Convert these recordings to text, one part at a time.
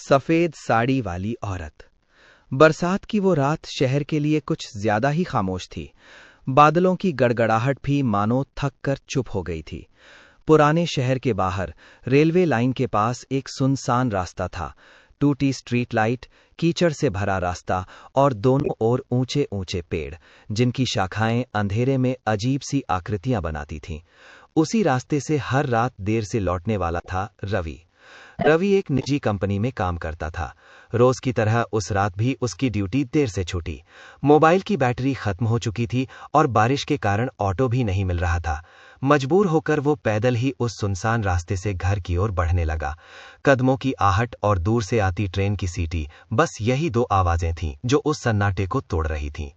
सफेद साड़ी वाली औरत। बरसात की वो रात शहर के लिए कुछ ज्यादा ही खामोश थी। बादलों की गड़गड़ाहट भी मानो थक कर चुप हो गई थी। पुराने शहर के बाहर रेलवे लाइन के पास एक सुनसान रास्ता था। टूटी स्ट्रीट लाइट, कीचड़ से भरा रास्ता और दोनों ओर ऊंचे ऊंचे पेड़, जिनकी शाखाएं अंधेरे में अजीब सी आकृतियां बनाती थीं। उसी रास्ते से हर रात देर से लौटने वाला था रवि। रवि एक निजी कंपनी में काम करता था। रोज की तरह उस रात भी उसकी ड्यूटी देर से छूटी। मोबाइल की बैटरी खत्म हो चुकी थी और बारिश के कारण ऑटो भी नहीं मिल रहा था। मजबूर होकर वो पैदल ही उस सुनसान रास्ते से घर की ओर बढ़ने लगा। कदमों की आहट और दूर से आती ट्रेन की सीटी, बस यही दो आवाजें थीं जो उस सन्नाटे को तोड़ रही थीं।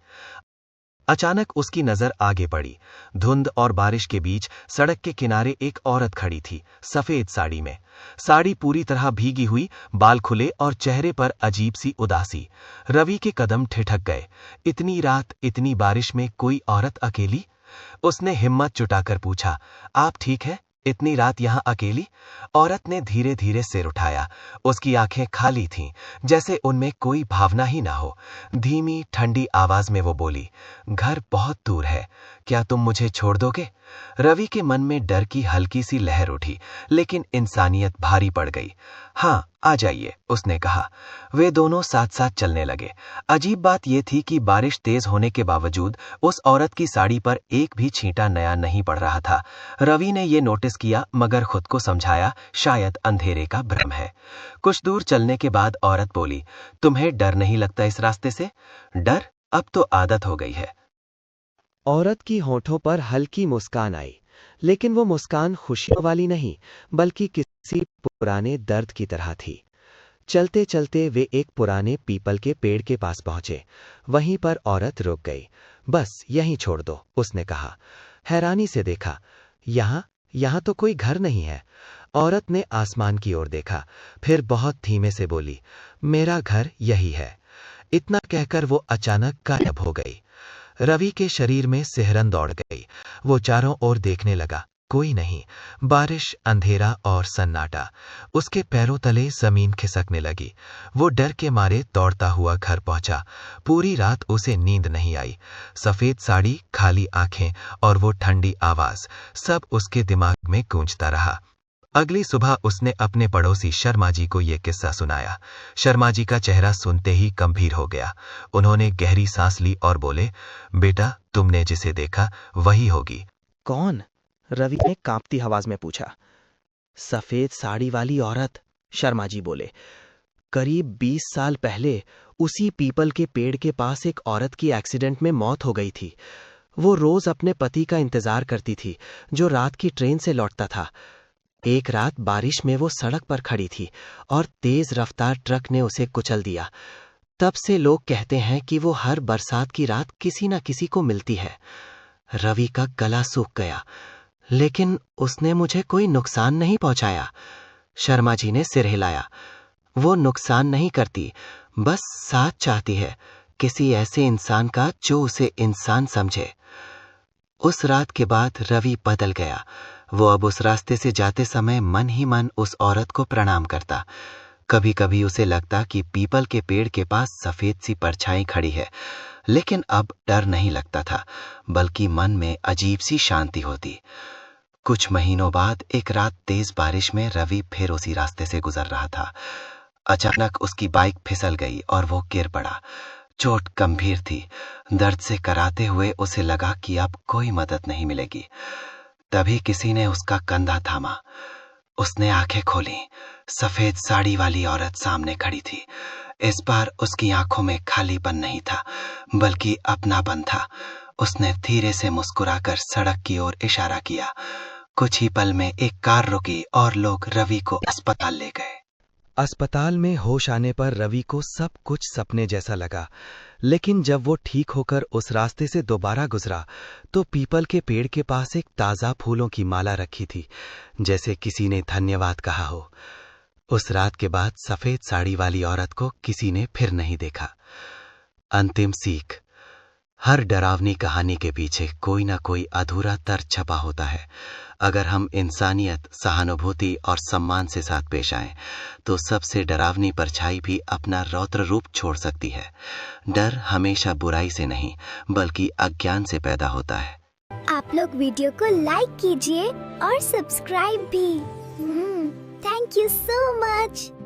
अचानक उसकी नजर आगे पड़ी। धुंध और बारिश के बीच सड़क के किनारे एक औरत खड़ी थी, सफेद साड़ी में। साड़ी पूरी तरह भीगी हुई, बाल खुले और चेहरे पर अजीब सी उदासी। रवि के कदम ठिठक गए। इतनी रात, इतनी बारिश में कोई औरत अकेली? उसने हिम्मत जुटाकर पूछा, आप ठीक है? इतनी रात यहां अकेली? औरत ने धीरे धीरे सिर उठाया। उसकी आंखें खाली थीं, जैसे उनमें कोई भावना ही ना हो। धीमी ठंडी आवाज में वो बोली, घर बहुत दूर है, क्या तुम मुझे छोड़ दोगे? रवि के मन में डर की हल्की सी लहर उठी, लेकिन इंसानियत भारी पड़ गई। हाँ, आ जाइए, उसने कहा। वे दोनों साथ साथ चलने लगे। अजीब बात यह थी कि बारिश तेज होने के बावजूद उस औरत की साड़ी पर एक भी छींटा नया नहीं पड़ रहा था। रवि ने यह नोटिस किया, मगर खुद को समझाया, शायद अंधेरे का भ्रम है। कुछ दूर चलने के बाद औरत बोली, तुम्हें डर नहीं लगता इस रास्ते से? डर? अब तो आदत हो गई है। औरत की होठों पर हल्की मुस्कान आई, लेकिन वो मुस्कान खुशियों वाली नहीं, बल्कि किसी पुराने दर्द की तरह थी। चलते चलते वे एक पुराने पीपल के पेड़ के पास पहुंचे। वहीं पर औरत रुक गई। बस यहीं छोड़ दो, उसने कहा। हैरानी से देखा, यहां तो कोई घर नहीं है। औरत ने आसमान की ओर देखा, फिर बहुत धीमे से बोली, मेरा घर यही है। इतना कहकर वो अचानक गायब हो गई। रवि के शरीर में सिहरन दौड़ गई। वो चारों ओर देखने लगा, कोई नहीं। बारिश, अंधेरा और सन्नाटा। उसके पैरों तले जमीन खिसकने लगी। वो डर के मारे दौड़ता हुआ घर पहुंचा। पूरी रात उसे नींद नहीं आई। सफेद साड़ी, खाली आंखें और वो ठंडी आवाज, सब उसके दिमाग में गूंजता रहा। अगली सुबह उसने अपने पड़ोसी शर्मा जी को यह किस्सा सुनाया। शर्मा जी का चेहरा सुनते ही गंभीर हो गया। उन्होंने गहरी सांस ली और बोले, बेटा, तुमने जिसे देखा वही होगी। कौन? रवि ने कांपती आवाज में पूछा। सफेद साड़ी वाली औरत, शर्मा जी बोले। करीब 20 साल पहले उसी पीपल के पेड़ के पास एक औरत की एक्सीडेंट में मौत हो गई थी। वो रोज अपने पति का इंतजार करती थी, जो रात की ट्रेन से लौटता था। एक रात बारिश में वो सड़क पर खड़ी थी और तेज रफ्तार ट्रक ने उसे कुचल दिया। तब से लोग कहते हैं कि वो हर बरसात की रात किसी न किसी को मिलती है। रवि का गला सूख गया, लेकिन उसने मुझे कोई नुकसान नहीं पहुंचाया। शर्मा जी ने सिर हिलाया। वो नुकसान नहीं करती, बस साथ चाहती है, किसी ऐसे इंसान का जो उसे इंसान समझे। उस रात के बाद रवि बदल गया। वो अब उस रास्ते से जाते समय मन ही मन उस औरत को प्रणाम करता। कभी कभी उसे लगता कि पीपल के पेड़ के पास सफेद सी परछाई खड़ी है, लेकिन अब डर नहीं लगता था, बल्कि मन में अजीब सी शांति होती। कुछ महीनों बाद एक रात तेज बारिश में रवि फिर उसी रास्ते से गुजर रहा था। अचानक उसकी बाइक फिसल गई और वो गिर पड़ा। चोट गंभीर थी। दर्द से कराते हुए उसे लगा कि अब कोई मदद नहीं मिलेगी। तभी किसी ने उसका कंधा थामा। उसने आंखें खोली। सफेद साड़ी वाली औरत सामने खड़ी थी। इस बार उसकी आंखों में खालीपन नहीं था, बल्कि अपनापन था। उसने धीरे से मुस्कुराकर सड़क की ओर इशारा किया। कुछ ही पल में एक कार रुकी और लोग रवि को अस्पताल ले गए। अस्पताल में होश आने पर रवि को सब कुछ सपने जैसा लगा, लेकिन जब वो ठीक होकर उस रास्ते से दोबारा गुजरा, तो पीपल के पेड़ के पास एक ताजा फूलों की माला रखी थी, जैसे किसी ने धन्यवाद कहा हो। उस रात के बाद सफेद साड़ी वाली औरत को किसी ने फिर नहीं देखा। अंतिम सीख, हर डरावनी कहानी के पीछे कोई ना कोई अधूरा तर्क छपा होता है। अगर हम इंसानियत, सहानुभूति और सम्मान से साथ पेश आएं, तो सबसे डरावनी परछाई भी अपना रौद्र रूप छोड़ सकती है। डर हमेशा बुराई से नहीं, बल्कि अज्ञान से पैदा होता है। आप लोग वीडियो को लाइक कीजिए और सब्सक्राइब भी। Thank you so much.